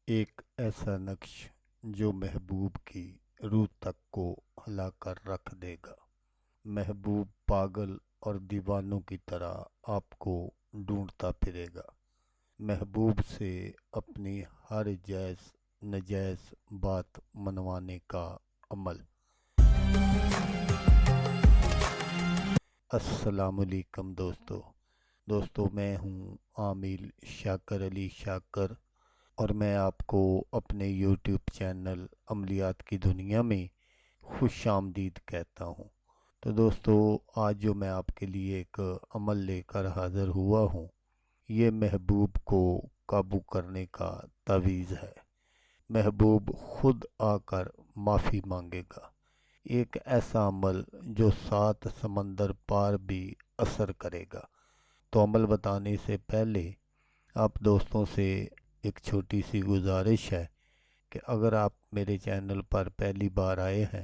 ایک ایسا نقش جو محبوب کی روح تک کو ہلا کر رکھ دے گا۔ محبوب پاگل اور دیوانوں کی طرح آپ کو ڈھونڈتا پھرے گا۔ محبوب سے اپنی ہر جائز ناجائز بات منوانے کا عمل۔ السلام علیکم دوستو میں ہوں عامل شاکر علی شاکر، اور میں آپ کو اپنے یوٹیوب چینل عملیات کی دنیا میں خوش آمدید کہتا ہوں۔ تو دوستو، آج جو میں آپ کے لیے ایک عمل لے کر حاضر ہوا ہوں، یہ محبوب کو قابو کرنے کا تعویذ ہے۔ محبوب خود آ کر معافی مانگے گا، ایک ایسا عمل جو 7 سمندر پار بھی اثر کرے گا۔ تو عمل بتانے سے پہلے آپ دوستوں سے ایک چھوٹی سی گزارش ہے کہ اگر آپ میرے چینل پر پہلی بار آئے ہیں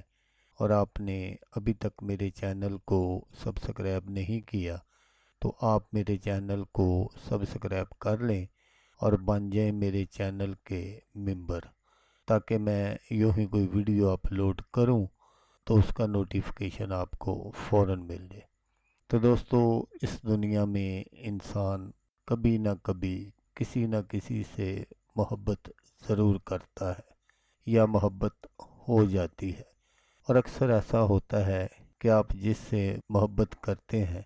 اور آپ نے ابھی تک میرے چینل کو سبسکرائب نہیں کیا، تو آپ میرے چینل کو سبسکرائب کر لیں اور بن جائیں میرے چینل کے ممبر، تاکہ میں یوں ہی کوئی ویڈیو اپلوڈ کروں تو اس کا نوٹیفیکیشن آپ کو فوراً مل جائے۔ تو دوستو، اس دنیا میں انسان کبھی نہ کبھی کسی نہ کسی سے محبت ضرور کرتا ہے یا محبت ہو جاتی ہے، اور اکثر ایسا ہوتا ہے کہ آپ جس سے محبت کرتے ہیں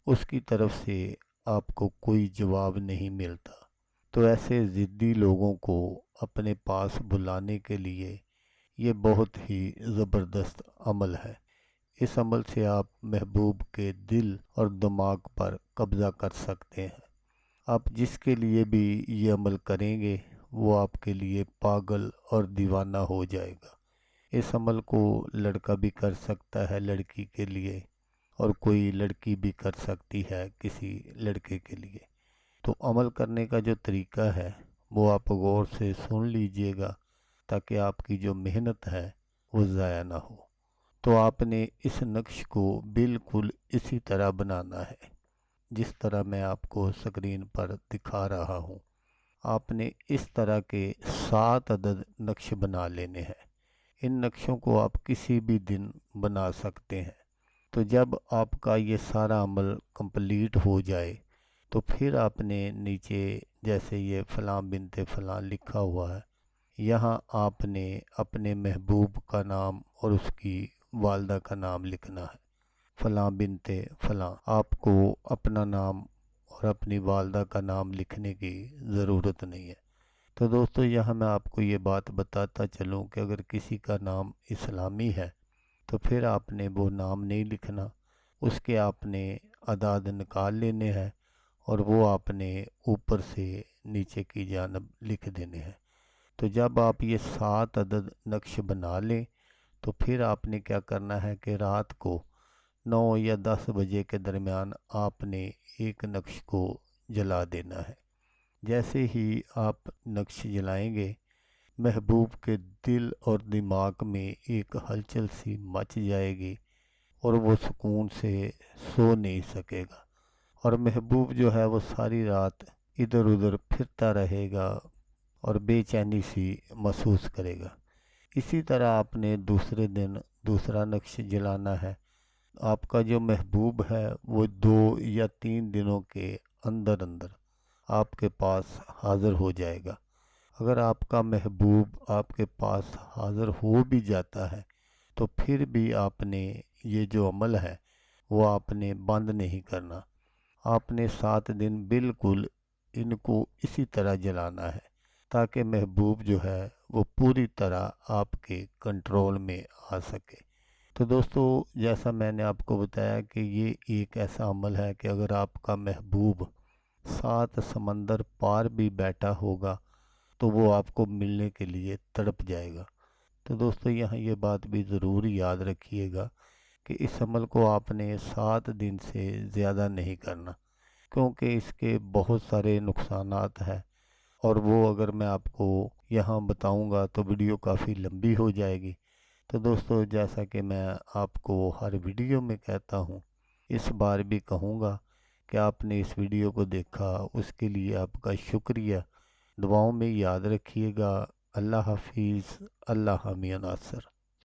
اس کی طرف سے آپ کو کوئی جواب نہیں ملتا۔ تو ایسے ضدی لوگوں کو اپنے پاس بلانے کے لیے یہ بہت ہی زبردست عمل ہے۔ اس عمل سے آپ محبوب کے دل اور دماغ پر قبضہ کر سکتے ہیں۔ آپ جس کے لیے بھی یہ عمل کریں گے وہ آپ کے لیے پاگل اور دیوانہ ہو جائے گا۔ اس عمل کو لڑکا بھی کر سکتا ہے لڑکی کے لیے، اور کوئی لڑکی بھی کر سکتی ہے کسی لڑکے کے لیے۔ تو عمل کرنے کا جو طریقہ ہے وہ آپ غور سے سن لیجئے گا، تاکہ آپ کی جو محنت ہے وہ ضائع نہ ہو۔ تو آپ نے اس نقش کو بالکل اسی طرح بنانا ہے جس طرح میں آپ کو اسکرین پر دکھا رہا ہوں۔ آپ نے اس طرح کے 7 عدد نقش بنا لینے ہیں۔ ان نقشوں کو آپ کسی بھی دن بنا سکتے ہیں۔ تو جب آپ کا یہ سارا عمل کمپلیٹ ہو جائے تو پھر آپ نے نیچے جیسے یہ فلاں بنت فلاں لکھا ہوا ہے، یہاں آپ نے اپنے محبوب کا نام اور اس کی والدہ کا نام لکھنا ہے۔ فلاں بنت فلاں، آپ کو اپنا نام اور اپنی والدہ کا نام لکھنے کی ضرورت نہیں ہے۔ تو دوستو، یہاں میں آپ کو یہ بات بتاتا چلوں کہ اگر کسی کا نام اسلامی ہے تو پھر آپ نے وہ نام نہیں لکھنا، اس کے آپ نے اعداد نکال لینے ہیں اور وہ آپ نے اوپر سے نیچے کی جانب لکھ دینے ہیں۔ تو جب آپ یہ 7 عدد نقش بنا لیں تو پھر آپ نے کیا کرنا ہے کہ رات کو 9 یا 10 بجے کے درمیان آپ نے ایک نقش کو جلا دینا ہے۔ جیسے ہی آپ نقش جلائیں گے، محبوب کے دل اور دماغ میں ایک ہلچل سی مچ جائے گی اور وہ سکون سے سو نہیں سکے گا، اور محبوب جو ہے وہ ساری رات ادھر ادھر پھرتا رہے گا اور بے چینی سی محسوس کرے گا۔ اسی طرح آپ نے دوسرے دن دوسرا نقش جلانا ہے۔ آپ کا جو محبوب ہے وہ 2 یا 3 دنوں کے اندر آپ کے پاس حاضر ہو جائے گا۔ اگر آپ کا محبوب آپ کے پاس حاضر ہو بھی جاتا ہے تو پھر بھی آپ نے یہ جو عمل ہے وہ آپ نے بند نہیں کرنا۔ آپ نے 7 دن بالکل ان کو اسی طرح جلانا ہے، تاکہ محبوب جو ہے وہ پوری طرح آپ کے کنٹرول میں آ سکے۔ تو دوستو، جیسا میں نے آپ کو بتایا کہ یہ ایک ایسا عمل ہے کہ اگر آپ کا محبوب 7 سمندر پار بھی بیٹھا ہوگا تو وہ آپ کو ملنے کے لیے تڑپ جائے گا۔ تو دوستو، یہاں یہ بات بھی ضرور یاد رکھیے گا کہ اس عمل کو آپ نے 7 دن سے زیادہ نہیں کرنا، کیونکہ اس کے بہت سارے نقصانات ہیں، اور وہ اگر میں آپ کو یہاں بتاؤں گا تو ویڈیو کافی لمبی ہو جائے گی۔ تو دوستو، جیسا کہ میں آپ کو ہر ویڈیو میں کہتا ہوں، اس بار بھی کہوں گا کہ آپ نے اس ویڈیو کو دیکھا، اس کے لیے آپ کا شکریہ۔ دعاؤں میں یاد رکھیے گا۔ اللہ حافظ۔ اللہ حامی ناصر۔